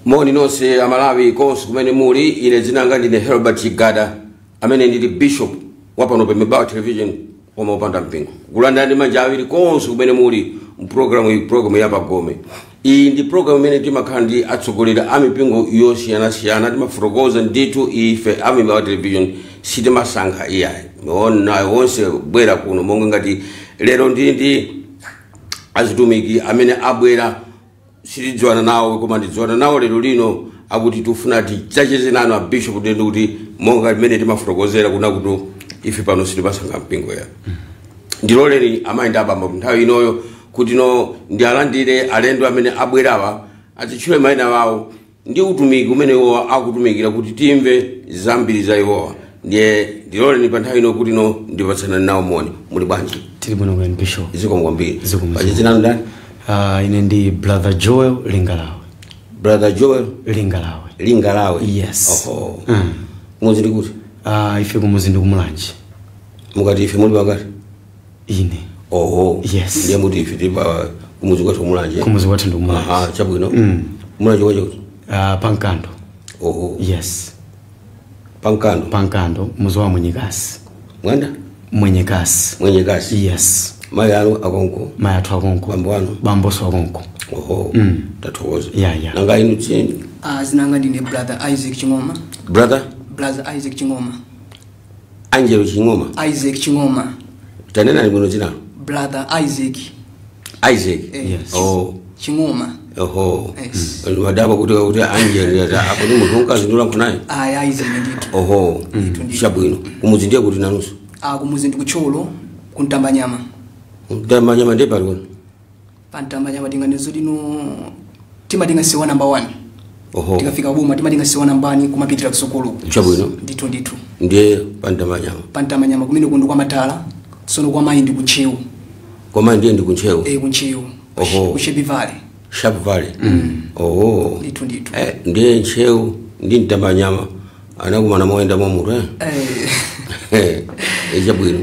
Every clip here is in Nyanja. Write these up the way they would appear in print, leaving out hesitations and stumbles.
Moni nonse amalawi konse kumene muli, ine zinanga ndine Herbert Chigada amene ndili bishop wapano pa Mbebawa television koma upanda mpingo. Kulandani manja awiri konse kumene muli program ya Pagome. Iyi ndi program imene timakhala ndi atsogolera amipingo yosiyana timafotokoza nditu ife Mbebawa television sitimasankha iyayi. Ona wonse bwera kuno monga ngati lero ndi azitumiki amene abwera sitidziwana nawo koma ndidziwana nawo lero lino akuti tufuna tichacheze nanu a bishop kuti kuti monga imene timafotokozera kuna kuti ife pano sitimasankha mpingo ya ndiloleni amayi ndi abambo nthawi inoyo kuti no ndialandire alendo amene abwerawa azitchule mayina awo ndi utumiki umene iwo akutumikira kuti timve zambiri za iwowa. Ndiye ndiloleni pa nthawi ino kuti no ndipatsana nawo moni. Muli bwanji? Tili bwino kwa bishop. Zikomo mbiri. Pachitsi nanu ndani? Ine ndi Brother Joel Lingalawe. Brother Joel Lingalawe. Yes. Oho. Muzi ndi kuti? Ife kumuzi ndi kumulanje. Mukati ife muli bakati? Ine. Oho. Yes. Ndiye muti ife tipa kumuzi kwathu kumulanje. Kumuzi kwathu ndi kumulanje. Aha, chabwino. Mulanje kwacho kuti? Pankando. Oho. Yes. Pankando, muzi wa Mwenyekasi. Mwanda? Mwenyekasi. Yes. Mayi anu akonko? Mayi athu akonko. Bambo anu? Bamboso akonko. Oho. Tathokoza. Yeah. Nanga inu tsini? Zinanga ndine Brother Isaac Chingoma. Brother Isaac Chingoma. Angelo Chingoma. Isaac Chingoma. Tanena ni bwino dzina? Brother Isaac. Yes. Oh. Chingoma. Oho. Yes. Madaba kuti Angelo apo ni munthu unkazinula kunaye? Isaac ndithu. Oho. Chabwino. Kumuzi ndiye kuti nanuso? Kumuzi ndi kucholo kuntambanyama. Kuntambanyama ndiye pali kuno? Pantambanyama tinganizo lino timadinga siwa number 1. Oho. Tikafika boma timadinga siwa number 1 kumapitira kusukulu. Chabwino. Ndithu. Ndiye pantambanyama. Pantambanyama kumene kundu kwa matala. Sono kwa mayi ndi kunchewu. Kwa mayi ndiye ndi kunchewu? Kunchewu. Oho. Kushepi Valley. Sharp Valley. Oho. Ndithu. Ndiye nchewu ndi ntambanyama anakumana moenda momutu chabwino.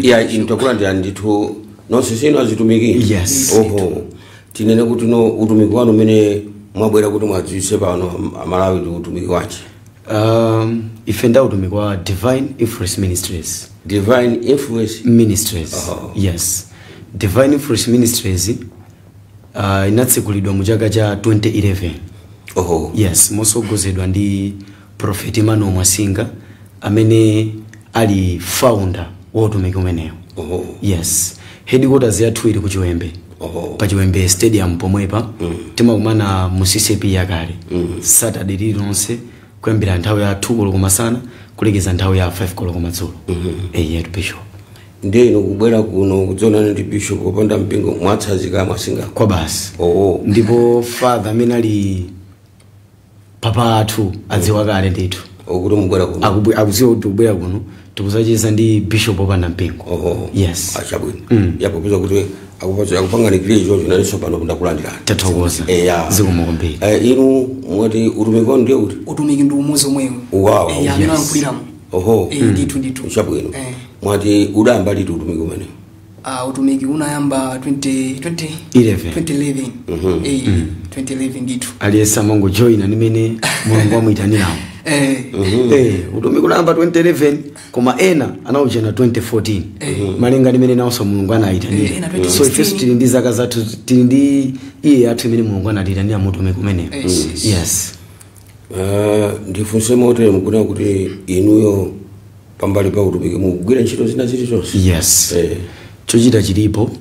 Iya intokulandira ndithu nonse sino azitumiki? Yes. Oho. Tinene kuti no utumiki wanu umene mwabwera kuti mwadzise pano amalawi ndi utumiki wachi? Ife nda utumiki wa Divine Influence Ministries. Divine Influence Ministries. Yes. Divine Influence Ministries inatsekulidwa mu chaka cha 2011. Oho. Yes, mosogozedwa ndi Prophet Emmanuel Mwasinga amene ali founder wa utumiki umenewo. Oho. Yes. Headquarters yathu ili ku Chiwembe. Oho. Pa Chiwembe Stadium pomwepa. Timakumana mu CCP yakale. Saturday lilonse kuyambira nthawi ya 2 koloko masana kulekeza nthawi ya 5 koloko madzulo. Yetu bishop. Ndiye ino kubwera kuno kudzonana ndi bishop opanda mpingo mwatsazika Mwasinga? Kwa basi. Oho. Ndipo father amene ali papa athu adziwa kale ndithu. Okuti mubwera kuno? Akudziwa kuti ubwera kuno tikuzacheza ndi bishop opanda mpingo. Oho. Yes. Achabwino. Yapopeza kuti akupanga ikilizo nalinso pano kundakulandirani. Tathokoza. Zikomo kwambiri. Inu mwati utumiki wanu ndiye kuti? Utumiki ndi umuzi omwewo. Wow. Amene akuliramu. Oho. Ndithu. Chabwino. Mwati udayamba liti utumiki umene? Utumiki unayamba 2011. 2011 ndithu. Aliyesa mongo join nimene Mulungu amuitanirawo. Utumiki unayamba 2011 koma ena anauchena 2014. Malinga nimene nawso Mulungu anaitanira. So ifeso tili ndi zaka zathu tili ndi iye athu imene Mulungu anatitanira mu utumiki umene. Yes. Ndifunse motere mukuna kuti inuyo pambali pa utumiki mugwira ntchito zina zilizonse? Yes. Chochita chilipo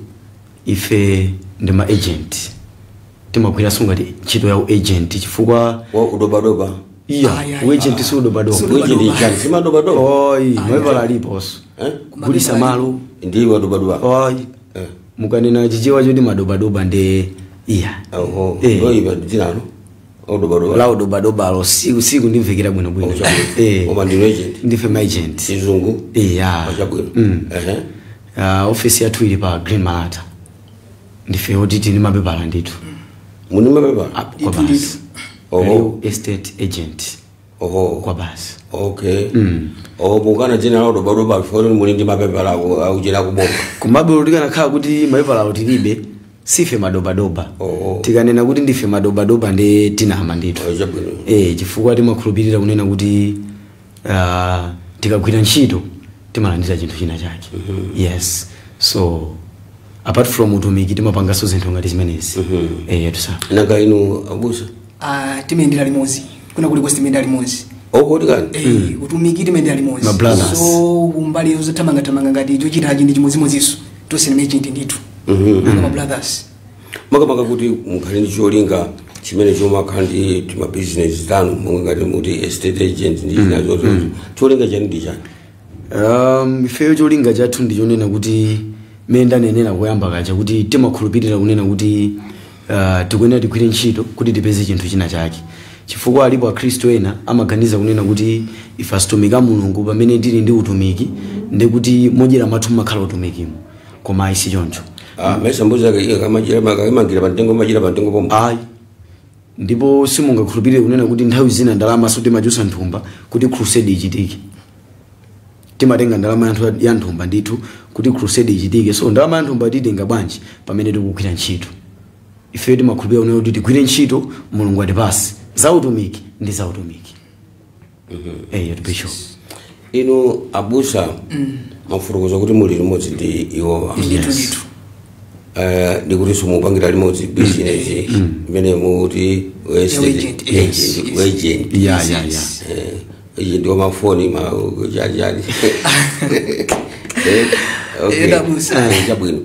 ife ndi ma agent. Timagwira sungati ntchito ya agent chifukwa wa udobadoba. Agent si udobadoba. Agent chani sima dobadoba? Mwevala aliponso. Kulisa malo ndi wadobadoba. Mukanena chichewa choti madobadoba ndi Oho. Ndoiba dzina odobadoba. La udobadoba lo siku ndimvekera bwino. Koma ndi agent. Ndife ma agent. Chizungu? Achabwino. Office yathu ili pa Green Malata. Ndife oditi ni mapepala ndithu. Muni mapepala? Kwa basi. Oho. Estate agent. Oho. Kwa basi. Okay. Mukana jina la udobadoba before muli ndi mapepala au jina kubomba? Kumabe ulikana khala kuti mapepala utilibe sife madobadoba. Tikanena kuti ndife madobadoba ndi tinama ndithu. Chifukwa timakhulupirira kunena kuti tikagwira ntchito timalandira chinthu china chake. Yes. So apart from utumiki timapanganso zinthu ngati zimenezi. Tusa. Nanga inu abusa? Timendera limodzi. Kuna kuli kwesi timendera limodzi. Kuti kani? Utumiki timendera limodzi. My brothers. So umbali uzotamanga ngati chochita ndi chimodzimodzinso. Toseneme chinthu ndithu. My brothers. Makamaka kuti mukhale ndi cholinga chimene chomakhandi tima business tanu ngati muti estate agent ndi zinazo cholinga chani ndi chani? Ifeyo cholinga chathu ndi chonena kuti menda nenera kuyamba kacha kuti timakhulupirira kunena kuti tikuyenera tigwire ntchito kuti tipeze chinthu china chake. Chifukwa alipo akhristu ena amaganiza kunena kuti ife asitumika Mulungu pamene tili ndi utumiki ndi kuti modyera mathu makhala utumikimo. Koma isi choncho. Mesa mbuza kamangira pantengo pomwe. Ayi. Ndipo simungakhulupirire kunena kuti nthawi zina ndalama so timajusa nthumba kuti crusade ichitike. Timatenga ndalama ya nthumba ndithu kuti crusade ichitike. So ndalama ya nthumba titenga bwanji pamene tikugwira ntchito. Ife timakhulupirira kunena kuti tigwire ntchito Mulungu atipase za utumiki ndi za utumiki. Bishop. Inu abusa mafurukoza kuti muli limodzi ndi iwowa. Ndithu. Ndikuti sumupangira limodzi business imene muti agent. Agent wa mafoni jali. Chabwino.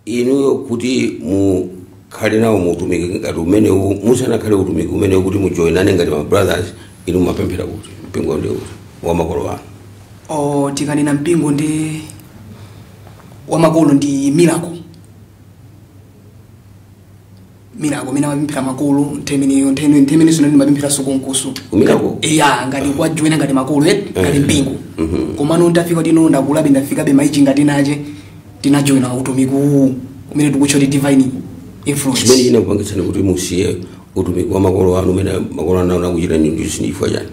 Inu kuti mukhale nawo mutumiki ngati umene musanakhale utumiki umene kuti mujoinane ngati ma brothers inu mapemphera kuti mpingo ndi wa makolo anu. Tikanena mpingo ndi wa makolo ndi Miracle mina mapemphera makolo ntemene zino ndi mapemphera sokonkusu. Miracle? Ngati kwa joina ngati makolo ngati mpingo. Koma ndafika tino ndakulabe ndafikabe maichi ngati nache tinajoina utumiki umene tikuchoti divine influence. Chimene ine kupangitsani kuti musiye utumiki wa makolo anu umene makolo anu akuchita ndi chifukwa chani?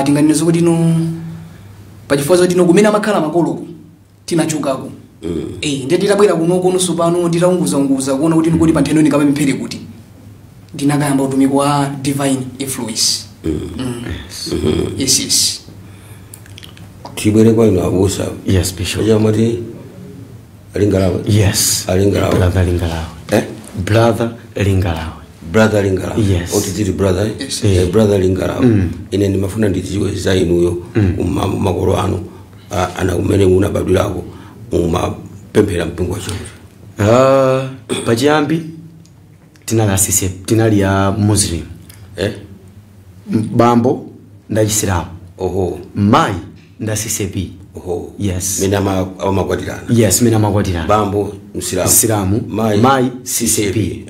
Tinganena kuti pachifukwa zoti kumene amakhala makolo tinachukako. Ndiye titabwera kuno supano nditaunguza kuona kuti ndikuti pantheno nikapemphere kuti ndinakayamba utumiki wa divine influence. Yes. Tibwere kwa inu abusa. Yes, Bishop. Jamati Lingalawe. Yes. Lingalawe. Brother Lingalawe. Brother Lingalawe. Yes. Otitiri brother. Yes. Brother Lingalawe. Ine ndimafuna ndidziwe za inuyo makolo anu ana kumene munabadwirako mumapemphera mpingo wacho. Pachiyambi tinali ya Muslim. Bambo ndachisilamu. Mai ndasisepi. Yes. Mina makwatirana. Yes, mina makwatirana. Bambo Msilamu. Mai sisepi.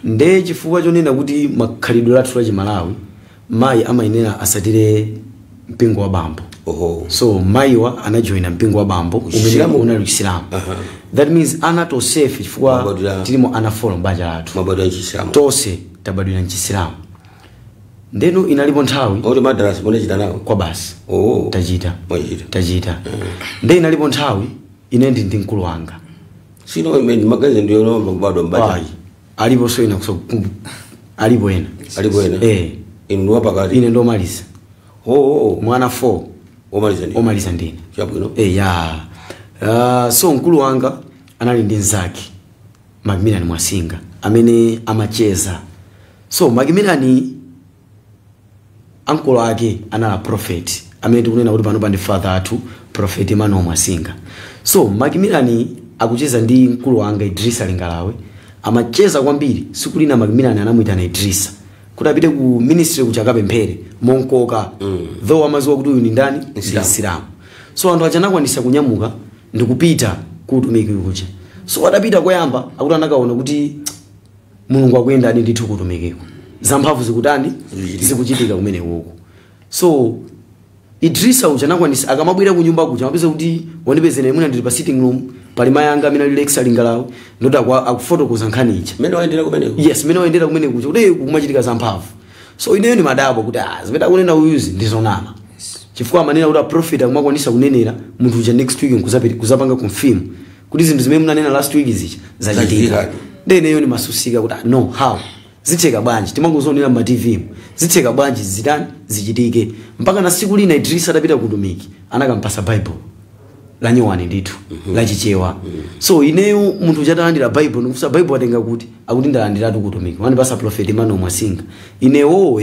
Nde chifukwa chonena kuti makhalidwe lathu la Chimalawi mai amayenera asatire mpingo wa bambo. So maiwa anajoina mpingo wa bambo umene unali Chisilamu. That means ana to safe chifukwa tilimo ana follow banja lathu. Mabadwa Chisilamu. Tose tabadwira Chisilamu. Ndeno inalipo nthawi oti madrasa mone chita nawo kwa basi. Tajita. Nde inalipo nthawi ine ndi mkulu wanga. Sino imene magazi ndiyo no kubadwa mbali. Alipo so ina alipo ena. Inu wapakati. Ine ndo maliza. Mwana 4. Omaliza ndine. Chabwino. So mkulu wanga anali ndi nzake Macmillan Mwasinga amene amacheza. So Macmillan uncle wake anala prophet amene tikunena kuti pano pandi father athu prophet Emmanuel Mwasinga. So Macmillan akucheza ndi mkulu wanga Idrisa Lingalawe amacheza kwambiri. Siku lina Macmillan anamuitana Idrisa kuti apite ku ministry kuchakapemphere monkoka. Though amaziwa kuti uyu ni ndani? Islam. So anthu achanakwanisa kunyamuka ndikupita kutumiki kucha. So adapita koyamba akuti anakaona kuti Mulungu akuyenda ndi ndithu kutumikiko. Zamphamvu zikutani zikuchitika kumene uko. So Idrisa uchanakwanisa akamabwera ku nyumba kucha amapeza kuti wandipezene mwina ndili pa sitting room pali mai anga amene ali Alexa Lingalawe ndota akufotokoza nkhani ichi. Mene waendera kumeneko. Yes, mene waendera kumeneko kucha kuti kumachitika zamphamvu. So ineyo ni madabo kuti zipeta kunena uyuzi ndizonama. Chifukwa manena kuti prophet akumakwanisa kunenera munthu uja next week kuzapanga confirm kuti zinthu zimene munanena last week zichi zachitika ndeneyo nimasusika kuti no how zitheka bwanji timangozonera ma TV zitheka bwanji zitani zichitike mpaka na siku lina Idrisa adapita kutumiki anakampasa Bible la nyuwani ndithu la chichewa so ineyo munthu chatalandira Bible nikufusa Bible atenga kuti akuti ndalandiratu kutumiki wanipasa prophet Mano Mwasinga inewo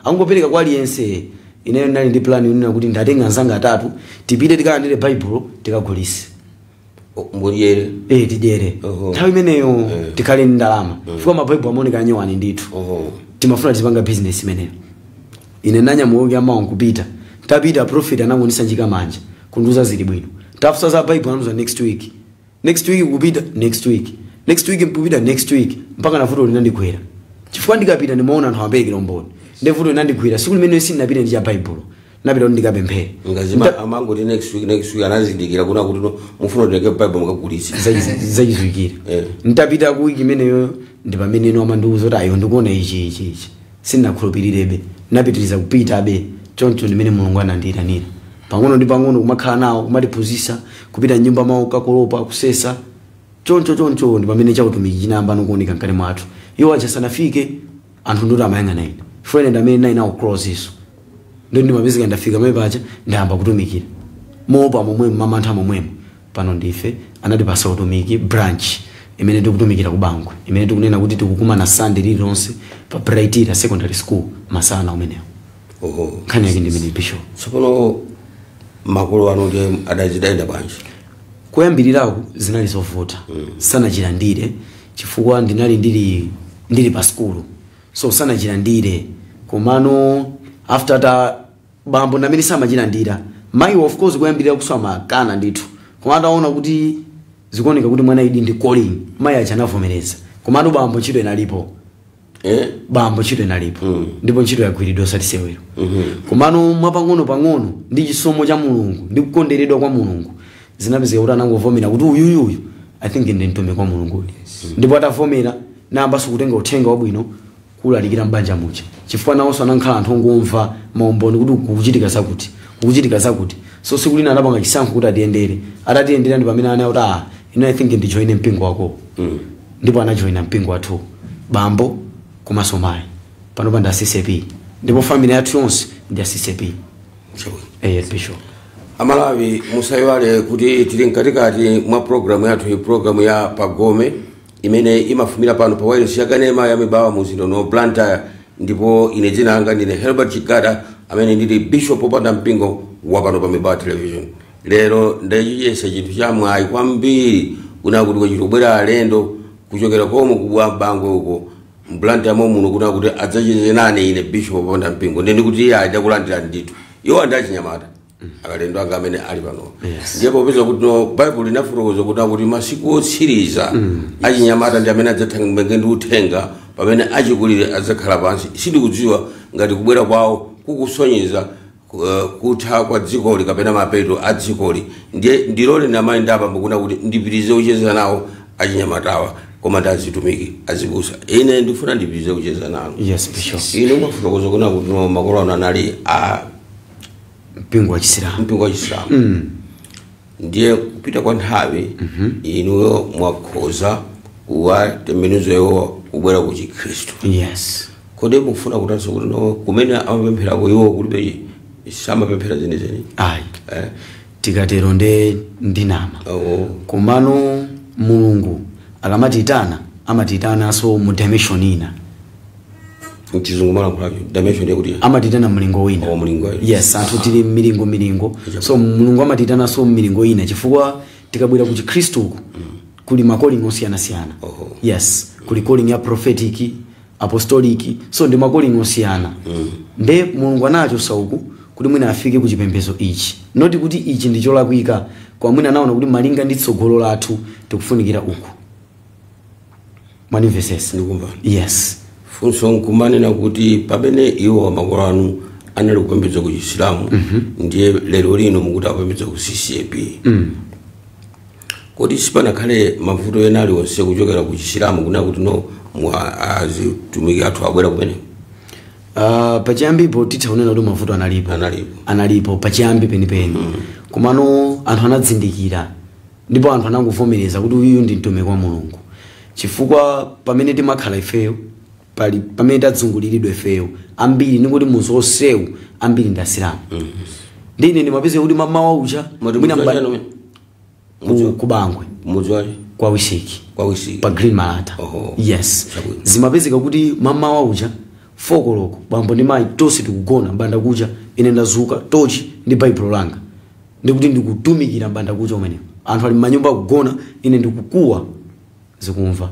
angopereka kwa aliyense ineyo ndali ndi plan yonena kuti ndatenga nzanga atatu tipite tikalandire Bible tikagulise mbuyere tijere nthawi imeneyo tikhale ndi ndalama fika mabible amoneka nyuwani ndithu timafuna tipanga business imeneyo ine nanyamuka amawa kupita tapita prophet anangonisa njika manja kunduza zili bwino tafusa za Bible anuza next week kupita next week mpupita next week mpaka na vuto linandikwera chifukwa ndikapita ndimaona anthu ambeke lomboni ndi vuto linandikwera siku limene sinapita ndi cha Bible napita ndikapemphere ngazima amango ti next week anazindikira kuna kuti mufuna tenge Bible mukagulisa zayizwikira ntapita ku week imeneyo ndi pamene ino amandiuza kuti ayo ndikuona ichi sinakhulupirirebe napitiriza kupita abe choncho ndimene Mulungu anandiyitanira pang'ono ndi pang'ono kumakhala nawo kumatiphunzitsa kupita nyumba mawu kakolopa kusesa choncho ndi pamene chautumiki chinayamba nokuoneka mkati mwathu iwo acha sanafike anthu ndoti amayang'ana ine friend amene nayi nawo cross iso ndo ndimapezeka ndafika pamene pacha ndayamba kutumikira mopa momwemo mamantha momwemo pano ndife anatipasa utumiki branch imene tikutumikira ku Bangwe imene tikunena kuti tikukumana Sunday lilonse pa Brightira Secondary School masana umenewo nkhani yake ndimene Bishop tsopano makolo anu ndi adachidaenda bwanji kuyambirirako zinali zovuta sanachilandire chifukwa ndinali ndili pa school so sanachilandire komano after ta bambo namene samachilandira mayi of course kuyambirira kusoma kana ndithu koma ataona kuti zikuoneka kuti mwana idi ndi calling mayi acha anavomereza komano bambo ntchito inalipo bambo ntchito inalipo ndipo ntchito yagwiridwa satisewero komano mwapang'ono ndi chisomo cha Mulungu ndi kukonderedwa kwa Mulungu zinapezeka kuti anangovomera kuti uyu I think ndi mtumiki kwa Mulungu ndipo atavomera namba sikutenga uthenga wabwino kulalikira mbanja mucha chifukwa nawonso anankhala anthu ongomva maumboni kuti kukuchitika zakuti so siku lina anapanga chisankho kuti atiyendere ndi pamene anayo kuti I think ndi join mpingo wako ndipo anajoina mpingo wathu bambo komanso mayi panopa ndi CCP ndipo family yathu yonse ndi CCP Bishop amalawi musayiwale kuti tili mkatikati mwa programu yathu programu ya Pagome imene imafumira pano pa wireless yakanema ya mibawa muzindo no Blantyre ndipo ine dzina langa ndine Herbert Chigada amene ndili Bishop opanda mpingo wa pano pa mibawa television lero ndachiyesa chinthu cha mwayi kwambiri kuna kuti kuchitobwera alendo kuchokera komwe kubwa Bangwe uko Blantyre muno kuna kuti adzacheze nane ine Bishop opanda mpingo ndi kuti iye ajakulandira ndithu iwo andachinyamata akalendo anga amene ali pano ndipo popeza kuti no Bible linafotokoza kuti masiku otsiriza achinyamata ndi amene adzathange ndi uthenga pamene achikulire adzakhala pansi sindikudziwa ngati kubwera kwawo kukusonyeza kutha kwa dzikoli kapena mapeto a dzikoli ndilole namayi ndapa mukuna kuti ndipitirize kucheza nawo achinyamatawa koma ndazitumiki azibusa ine ndifuna ndipitirize kucheza nawo Bishop ine mwafotokoza kuti makolo anu anali mpingo wa Chisilamu ndiye kupita kwa nthawi inuyo mwakhoza kuwatembenuzayo kubwera ku Chikhristu kodi mufuna kutanso kuti kumene amapempherako iwo kulibe samapemphera zenizeni tikatero ndinama komano Mulungu akamatitana amatitananso mu dimension ina mchizungu mala kwa dimension yakuti amatitana mlingo wina anthu tili milingo so Mulungu amatitana so milingo ina chifukwa tikabwera ku Chikhristu kuli makoling osiyana kuli calling ya prophetic apostolic so ndi makoling osiyana nde Mulungu anacho sauku kuti mwina afike ku chipembedzo ichi noti kuti ichi ndi cholakwika kwa mwina anaona kuti malinga ndi tsogolo lathu tikufunikira uku manifestation ndikumva funso nkumanena kuti pamene iwo makolo anu anali kupembedza ku Chisilamu ndiye lero lino mukuti apembedza ku CCP kodi sipanakhale mavuto ena aliwonse kuchokera ku Chisilamu kuna kuti azitumiki athu abwera kumene pachiyambipo tithaonena kuti mavuto analipo pachiyambi penipeni komano anthu anadzindikira ndipo anthu anangovomereza kuti uyu ndi mtumiki wa Mulungu chifukwa pamene timakhala ifeyo pamene tadzunguliridwa ifeyo ambiri nikuti muzosewu ambiri ndasilamu ndine ndimapeza kuti mamawa uja ku Bangwe kwa Wisiki pa Green Malata yes zimapezeka kuti mamawa uja fokoloko bambo ndi mayi tonse tikugona mbanda kucha ine ndazuka tochi ndi baibulo langa ndikuti ndikutumikira mbanda kucha umene anthu ali manyumba kugona ine ndikukuwa zikumva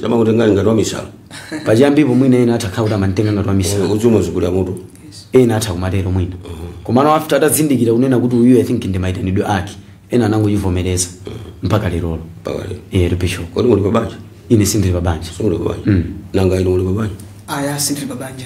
sama kutenga ngati wa misala pachiyambipo mwina ena atakhala kuti amantenga ngati wa misala uchuma zikula mutu ena atha kumatero mwina komano after atazindikira kunena kuti uyu I think ndi maitanidwe ake ena anangochivomereza mpaka lero bishop kodi muli pabanja ine sindili pabanja nanga ino muli pabanja aya sindili pabanja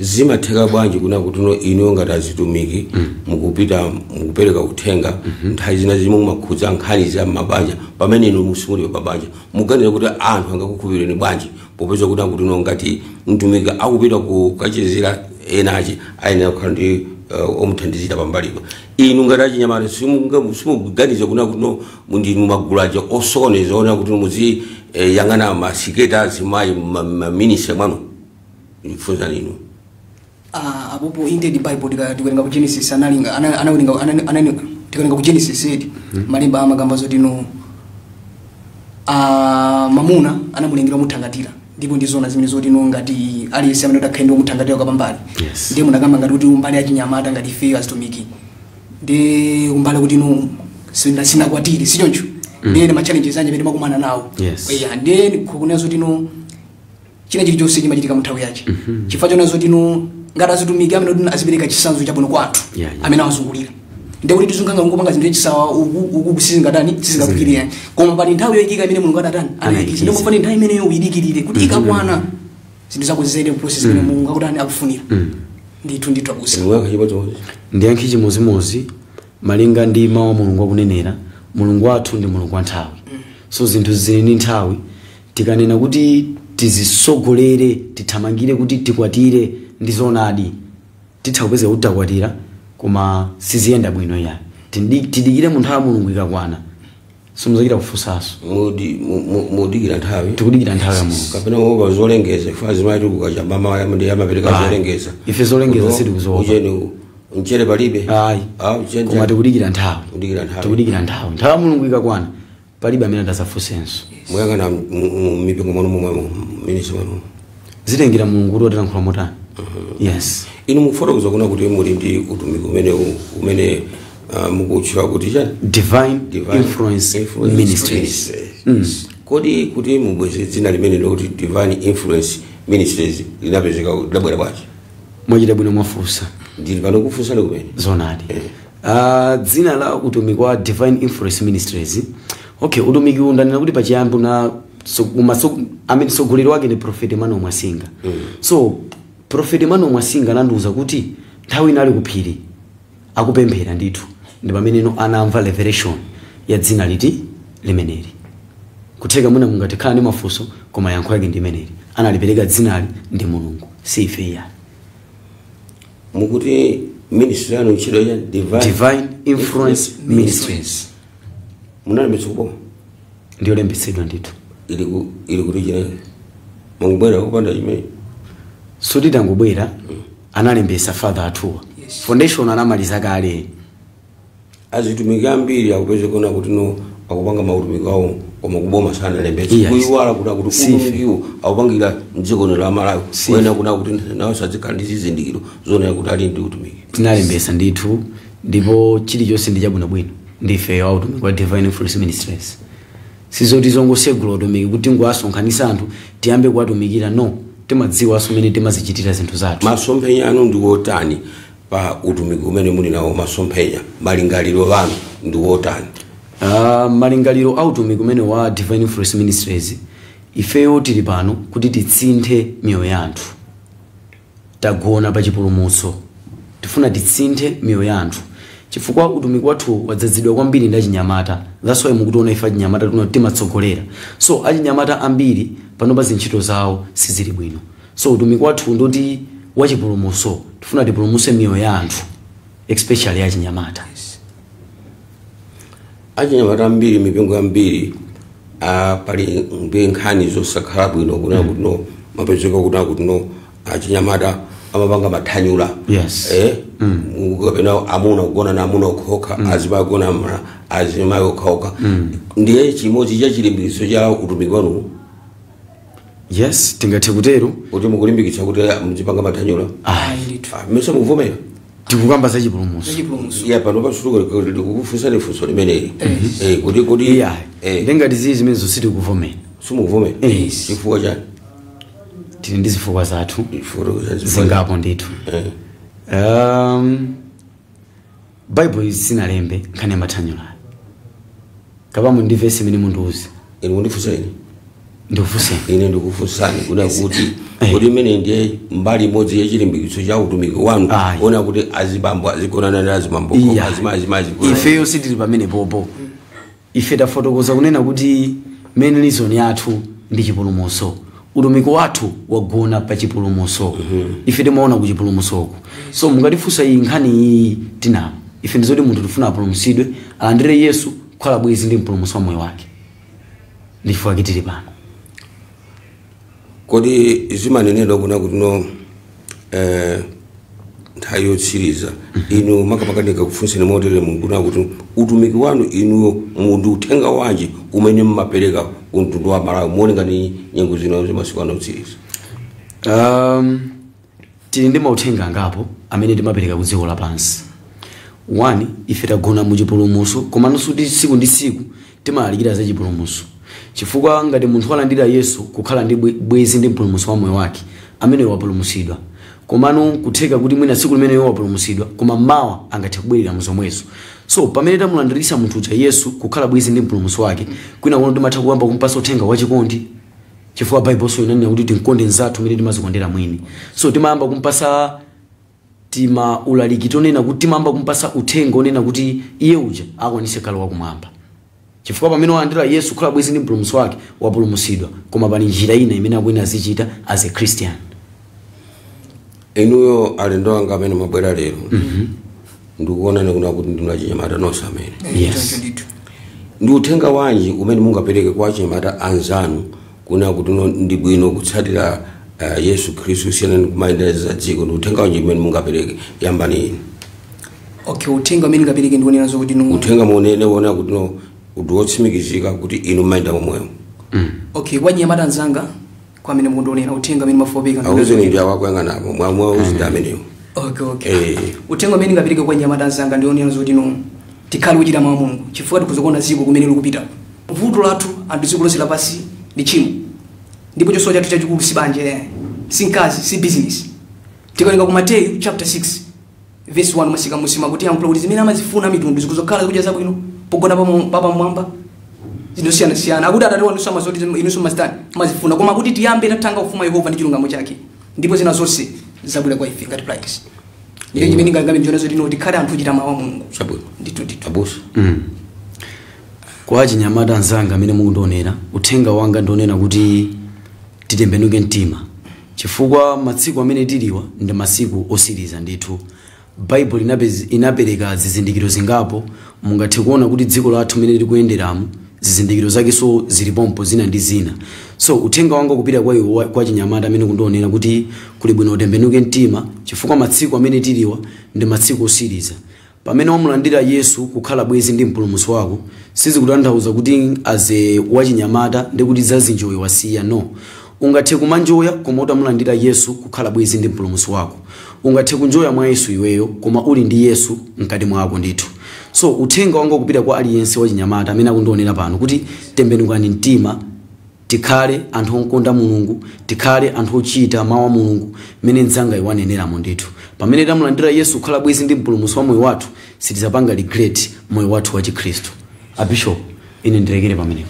zimatheka bwanji kuna kuti ino ngati azitumiki mukupita mukupereka uthenga nthawi zina zimwe mumakhudza nkhani za mabanja pamene ino musimuli pabanja muganira kuti anthu angakukhulupireni bwanji popeza kuti ino ngati mtumiki akupita kukachezera enachi ayenera kukhala ndi omuthandizira pambalipo inu ngati achinyamata simuganiza kuna kuti ndinu magulaja osokoneza ona kuti muzi yang'ana masiketa azimayi maministry mwanu ifunza ninu apopo inde di Bible tikawerenga ku Genesis tikawerenga ku Genesis malemba amagamba zoti mamuna anamulengera muthangatira ndipo ndizona zimene zoti ngati aliyese amene adakhaenda muthangatira kapambali ndiye munakamba ngati kuti umbali achinyamata ngati ife azitumiki ndi umbali kuti sinakwatire sichoncho ndiye ma challenges anje amene makumana nawo ndiye kukunena zoti china chilichonse chimachitika mnthawi yache chifukwa chona zoti ngati azitumiki amene azipereka chisanzo chabwino kwa anthu amene awazungulira ndiye kuti tizunganga ngopanga zinthu chisawa uku sizingakukirira koma pali nthawi yoyikika imene Mulungu anayikitsa ndipo pali nthawi imeneyo uyidikirire kuti ikakwana zinthu zako zizayende process imene Mulungu akutani akufunira ndithu abusa ndiyankhe chimozimozi malinga ndi mawu a Mulungu akunenera Mulungu wathu ndi Mulungu wa nthawi so zinthu zili ndi nthawi tikanena kuti tizisogolere tithamangire kuti tikwatire ndi zonadi titha kupeza kuti takwatira koma siziyenda bwino ya tidikire mu nthawi Mulungu ikakwana simuzakira kufunsaso mudikira nthawi tikudikira nthawi ya Mulungu kapena woba zolengeza ifa zimaiti kukachamba mama ndi amapereka zolengeza ife zolengeza sitikuzoba ujeni mchere palibe koma tikudikira nthawi nthawi Mulungu ikakwana palibe amene atasafunsenso muyangana mipingo mwanu momwe ministry mwanu zitengera Mulungu kuti oterankhula motani yes inu mufotokoza kuna kuti muli ndi utumiki umene mukutchula kuti chani divine influence ministries kodi kuti mubweze dzina limene loti divine influence ministries linapezeka labwera bwanji mwachita bwino mwafunsa ndili pano kufunsa ndi kumene zonadi dzina la utumiki wa divine influence ministries okay utumiki undanena kuti pachiyambi amene mtsogoleri wake ni Prophet Emmanuel Mwasinga so Prophet Emmanuel Mwasinga anandiuza kuti nthawi inali kuphiri akupemphera ndithu ndi pamene anamva revelation ya dzina limeneli kutheka mwina mungatikhala ndi mafunso koma yankho yake ndi limeneli analipereka dzinali ndi Mulungu si ife ya mukuti ministry yanu ntchito ya divine influence ministries munalembetsa kupoma ndiyo lembetsedwa ndithu ili kuti chine mungubwera kupanda chimene so titangobwera analembesa father atuwa foundation anamaliza kale azitumiki ambiri akupeze kona kuti akupanga mautumiki awo koma kuboma sana lembetsa kuyiwala kuna kuti utumikiwo akupangira mdziko la Malawi wena kuna kuti nawo sadzikhala ndi zizindikiro zona kuti ali ndi utumiki tinalembesa ndithu ndipo chilichonse ndi chabwinobwino ndife wa utumiki wa divine influence ministries sizoti zongosegula utumiki kuti ngoasonkhanisa anthu tiyambe kuwatumikira no timadziwa asumene timazichitira zinthu zathu masomphenya anu ndi wotani pa utumiki umene muli nawo masomphenya malingaliro wanu ndi wotani malingaliro a utumiki umene wa divine influence ministries ifeyo tili pano kuti titsinthe miyoyo yanthu tagona pa chipulumutso tifuna titsinthe miyoyo yanthu chifukwa utumiki wathu wadzazidwa kwambiri ndi achinyamata that's why mukutiona ife achinyamata timatsogolera so achinyamata ambiri pano pa zintchito zawo sizili bwino so utumiki wathu ndoti wachipulumutso tifuna tipulumutse miyoyo ya anthu especially achinyamata achinyamata ambiri mipingo yambiri pali nkhani zosakhala bwino kuna kuti mapezeka kuti achinyamata amapanga mathanyula. Yes. Kapena amuna kugona na amuna okhoka azimayi kugona azimayi okhoka. Ndiye chimodzi cha chilimbikitso cha utumiki wanu. Yes, tingathe kutero kuti mukulimbikitsa kuti muzipanga mathanyula. Mese muvomera tikukamba za chipulumutso. Ya pano pasuluka ndikukufunsani funso limeneli. Kuti ndengati zizi zimene zonse tikuvomera. Simuvomera. Chifukwa chani? Tili ndi zifukwa zathu zingapo ndithu. Bible sinalembe nkhani ya mathanyula. Kapamo ndi verse imene mundiuze. Ine mundifunseni. Ndikufunseni. Ine ndikufunsani kuna kuti imene ndiye mbali imodzi ya chilimbikitso cha utumiki wanu. Ona kuti azibambo azigonana na azibambo azimazi. Ifeyo sitili pamene popo. Ife tafotokoza kunena kuti main reason yathu ndi chipulumutso. Utumiki wathu wagona pa chipulumutso. Ife timaona ku chipulumutsoko. So mungatifunsa iyi nkhani iyi tinapo. Ife ndizoti munthu tifuna apulumutsidwe alandire Yesu kukhala bwezi ndi mpulumutsi wa moyo wake. Ndifuna kitili pano. Kodi zimanenedwa kuna kuti nthawi yotsiriza inu makapakanika kufunseni motere mukuna kuti utumiki wanu inu mundu uthenga wanji umene mmapereka kumtundu wa Malawi muoneka ni nyengo zino zamasiku anotsiriza. Tili ndi mauthenga angapo amene timapereka ku dziko lapansi. 1 ife tagona mu chipulumutso komanso tsiku ndi tsiku timalalikira za chipulumutso. Chifukwa ngati munthu alandira Yesu kukhala ndi bwezi ndi mpulumutsi wa moyo wake amene wapulumutsidwa. Komano kutheka kuti mwina tsiku limene wapulumutsidwa koma mawa angathe kubwerera muzomwezo. So pamene tamulandirisa munthu uja Yesu kukhala bwezi ndi mpulumutsi wake kwina kuno timatha kuyamba kumpasa uthenga wachikondi. Chifukwa Bible so inanena kuti tinkonde nzathu amene timazikondera mwini. So timayamba kumpasa ulaliki tonena kuti timayamba kumpasa uthenga onena kuti iye uja akwanise kale wakumwamba. Chifukwa pamene walandira Yesu kukhala bwezi ndi mpulumutsi wake wapulumutsidwa koma pali njira ina imene akuyena azichita as a Christian. Inuyo alendo anga amene mabwera lero. Ndikuona nekuna kuti ndinachinyamata nonse amene. Yes. Ndi uthenga wanji umene mungapereke kwa achinyamata anzanu kuna kuti ndi bwino kutsatira Yesu Khristu siyana kumaendeleza dziko. Ndi uthenga wanji umene mungapereke yambani inu. Okay, uthenga umene ngapereke ndionera zokuti uthenga monene wona kuti udotsimikizika kuti inu maenda momweyo. Okay, kwa achinyamata anzanga kwa amene mukundionera uthenga umene mafopeka awuzeni ndi awakwanga nabo mwamwe uzida ameneyo. Okay. Uthenga umene ngapereke kwa achinyamata anzanga ndionera zokuti tikhale kuchita mawu a Mulungu chifukwa tikuzoona dziko kumene likupita. Vuto lathu anthu dziko lonse lapansi ndi tchimo. Ndipo chonse chathu chachikulu si banja, si nkazi, si business. Tikalenga ku Mateyu chapter 6 verse 1 masika musima kuti ankula kuti zimene amazifuna mitundu zikuzokhala kudya zabwino pogona papa mwamba zindosiyana akuti atati wanu sama zoti inunso mastani mazifuna koma kuti tiyambe tatanga ufuma Yehova ndi chilungamo chake ndipo zina zonse zabwera kwa ife ngati price. Ndiye chimene ngangame njona zoti tikhale anthu ochita mawu a Mulungu. Ndithu abusa. Kwa achinyamata anzanga amene mukundionera uthenga wanga ndionena kuti titembenuke mtima. Chifukwa masiku amene tiliwa ndi masiku osiriza ndithu. Bible inapereka zizindikiro zingapo mungathe kuona kuti dziko lathu limene likuyenderamo zizindikiro zake so zilipompo zina ndi zina. So uthenga wanga kupita kwa iwo kwa achinyamata amene kundionera kuti kuli bwino utembenuke mtima chifukwa masiku amene tiliwa ndi masiku osiriza. Pamene wamulandira Yesu kukhala bwezi ndi mpulumutsi wako sizikutanthauza kuti aze wachinyamata ndi kuti zazinjoyi wasiya, no. Ungathe kumanjoya koma utamulandira Yesu kukhala bwezi ndi mpulumutsi wako. Ungathe kunjoya mwa Yesu iweyo koma uli ndi Yesu mkati mwako ndithu. So uthenga wanga kupita kwa aliyense wachinyamata amene akundionera pano kuti tembenukani mtima, tikhale anthu okonda Mulungu, tikhale anthu ochita mawu a Mulungu mene nzanga iwaneneramo ndithu. Pamene tamulandira Yesu kukhala bwezi ndi mpulumutsi wa moyo wathu sitizapanga regret moyo wathu wa Chikhristu. Bishop ine ndirekere pamenepo.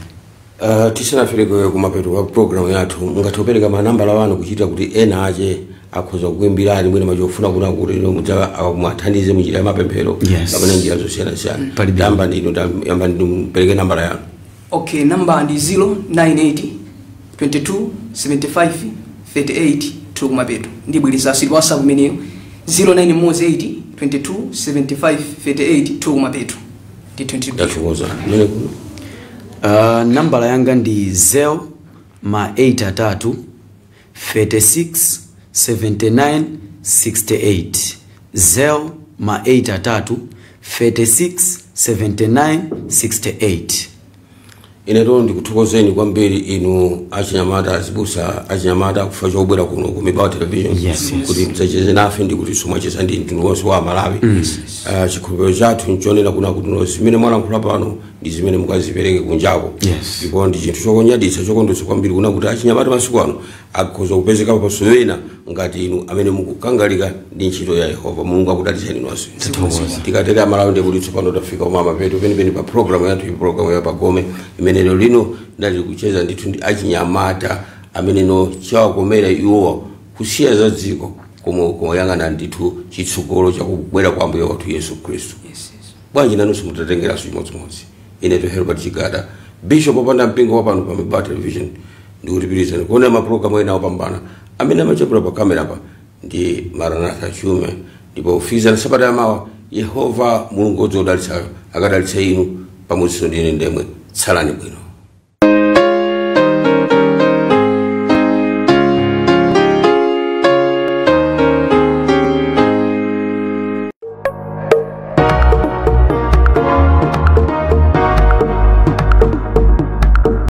Tisanafike kumapeto kwa program yathu ngathopereka manambala wanu kuchita kuti ena aje akhoza kuimbirani mwina machofuna kuna kuti mutaka amathandize munjira ya mapemphero kapena njira zosiyana-siyana. Yamba ndipereke nambala yanu. Okay, namba ndi 098 22 75 38 2 kumapeto. Ndibwiriza sili WhatsApp imeneyo 0918 22 75 38 2 kumapeto. Ndachokoza. Mene kuno. Nambala yanga ndi 0 ma 83 36 79 68 0 ma 83 36 79 68. Ineto ndikuthokozeni kwambiri inu achinyamata azibusa achinyamata kufa chobwera kuno ku Mibawa Television kuti mdzacheze nafe ndi kuti somacheza ndi mtundu wonse wa Malawi. Chikhulupiriro chathu nchonera kuna kuti zimene mwalankhula pano ndi zimene mukazipereke kunjako. Ndipo ndi chinthu chokonyaditsa chokondwetsa kwambiri kuna kuti achinyamata masiku ano akhoza kupezeka paso wena ngati inu amene mukukangalika ndi ntchito ya Yehova. Mulungu akudalitseni nonse. Tikatera Malawi ndi kuti tsopano tafika umama petu penipeni pa program yathu, program ya Pagome imene lino ndali kucheza ndithu ndi achinyamata amene no chawakomera iwo kusiya za dziko kumuyang'ana ndithu chitsogolo chakubwera kwa Ambuye wathu Yesu Khristu. Bwanji nanunso mutatengera chimodzimodzi. Ineto Herbert Chigada, Bishop opanda mpingo wapano pa Mibawa Television, ndikutipirizani kuona maprogramu ena opambana amene amachapula pa kamera pa ndi Maranatha Chume ndipo ufiza na sabata ya mawa. Yehova Mulungu odzodalitsa akadalitsa inu pamodzi ndi ine ndemwe. Tsalani bwino.